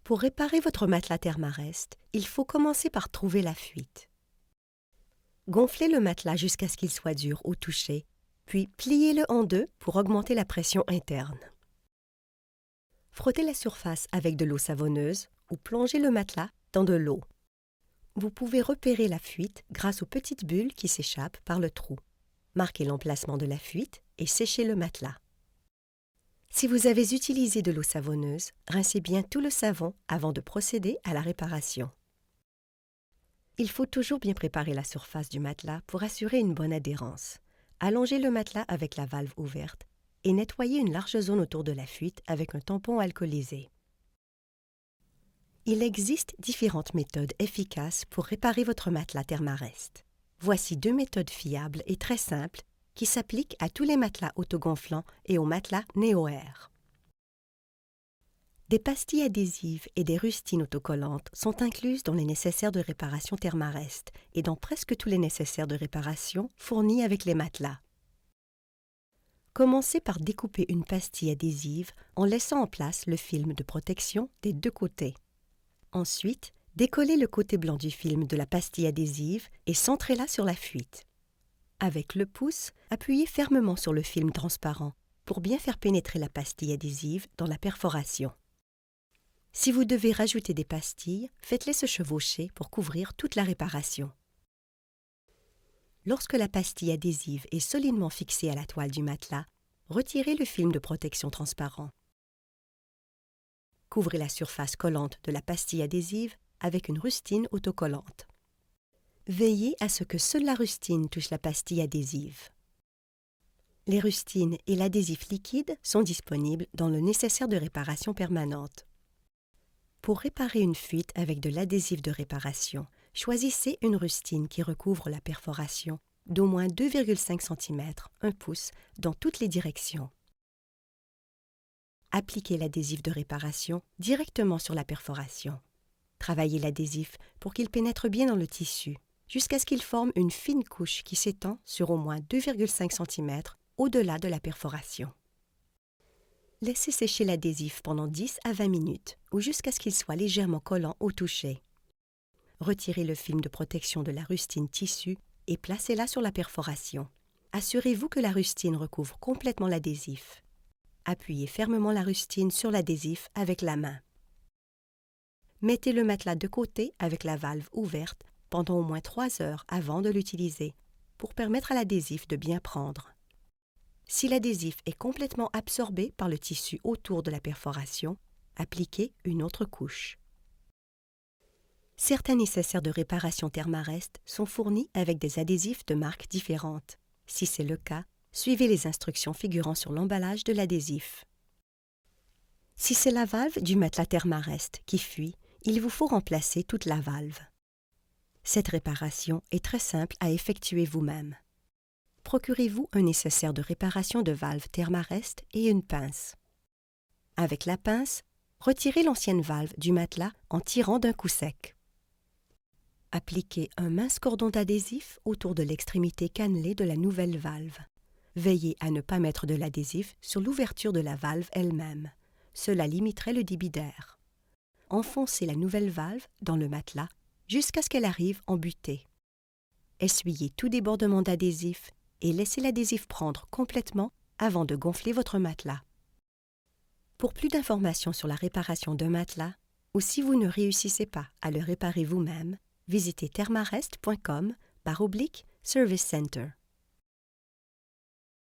Pour réparer votre matelas Thermarest, il faut commencer par trouver la fuite. Gonflez le matelas jusqu'à ce qu'il soit dur au toucher, puis pliez-le en deux pour augmenter la pression interne. Frottez la surface avec de l'eau savonneuse ou plongez le matelas dans de l'eau. Vous pouvez repérer la fuite grâce aux petites bulles qui s'échappent par le trou. Marquez l'emplacement de la fuite et séchez le matelas. Si vous avez utilisé de l'eau savonneuse, rincez bien tout le savon avant de procéder à la réparation. Il faut toujours bien préparer la surface du matelas pour assurer une bonne adhérence. Allongez le matelas avec la valve ouverte et nettoyez une large zone autour de la fuite avec un tampon alcoolisé. Il existe différentes méthodes efficaces pour réparer votre matelas Thermarest. Voici 2 méthodes fiables et très simples qui s'appliquent à tous les matelas autogonflants et aux matelas Neo-Air. Des pastilles adhésives et des rustines autocollantes sont incluses dans les nécessaires de réparation Thermarest et dans presque tous les nécessaires de réparation fournis avec les matelas. Commencez par découper une pastille adhésive en laissant en place le film de protection des 2 côtés. Ensuite, décollez le côté blanc du film de la pastille adhésive et centrez-la sur la fuite. Avec le pouce, appuyez fermement sur le film transparent pour bien faire pénétrer la pastille adhésive dans la perforation. Si vous devez rajouter des pastilles, faites-les se chevaucher pour couvrir toute la réparation. Lorsque la pastille adhésive est solidement fixée à la toile du matelas, retirez le film de protection transparent. Couvrez la surface collante de la pastille adhésive avec une rustine autocollante. Veillez à ce que seule la rustine touche la pastille adhésive. Les rustines et l'adhésif liquide sont disponibles dans le nécessaire de réparation permanente. Pour réparer une fuite avec de l'adhésif de réparation, choisissez une rustine qui recouvre la perforation d'au moins 2,5 cm, 1 pouce, dans toutes les directions. Appliquez l'adhésif de réparation directement sur la perforation. Travaillez l'adhésif pour qu'il pénètre bien dans le tissu, jusqu'à ce qu'il forme une fine couche qui s'étend sur au moins 2,5 cm au-delà de la perforation. Laissez sécher l'adhésif pendant 10 à 20 minutes ou jusqu'à ce qu'il soit légèrement collant au toucher. Retirez le film de protection de la rustine tissu et placez-la sur la perforation. Assurez-vous que la rustine recouvre complètement l'adhésif. Appuyez fermement la rustine sur l'adhésif avec la main. Mettez le matelas de côté avec la valve ouverte pendant au moins 3 heures avant de l'utiliser pour permettre à l'adhésif de bien prendre. Si l'adhésif est complètement absorbé par le tissu autour de la perforation, appliquez une autre couche. Certains nécessaires de réparation Thermarest sont fournis avec des adhésifs de marques différentes. Si c'est le cas, suivez les instructions figurant sur l'emballage de l'adhésif. Si c'est la valve du matelas Thermarest qui fuit, il vous faut remplacer toute la valve. Cette réparation est très simple à effectuer vous-même. Procurez-vous un nécessaire de réparation de valve Thermarest et une pince. Avec la pince, retirez l'ancienne valve du matelas en tirant d'un coup sec. Appliquez un mince cordon d'adhésif autour de l'extrémité cannelée de la nouvelle valve. Veillez à ne pas mettre de l'adhésif sur l'ouverture de la valve elle-même. Cela limiterait le débit d'air. Enfoncez la nouvelle valve dans le matelas jusqu'à ce qu'elle arrive en butée. Essuyez tout débordement d'adhésif et laissez l'adhésif prendre complètement avant de gonfler votre matelas. Pour plus d'informations sur la réparation d'un matelas, ou si vous ne réussissez pas à le réparer vous-même, visitez thermarest.com/Service Center.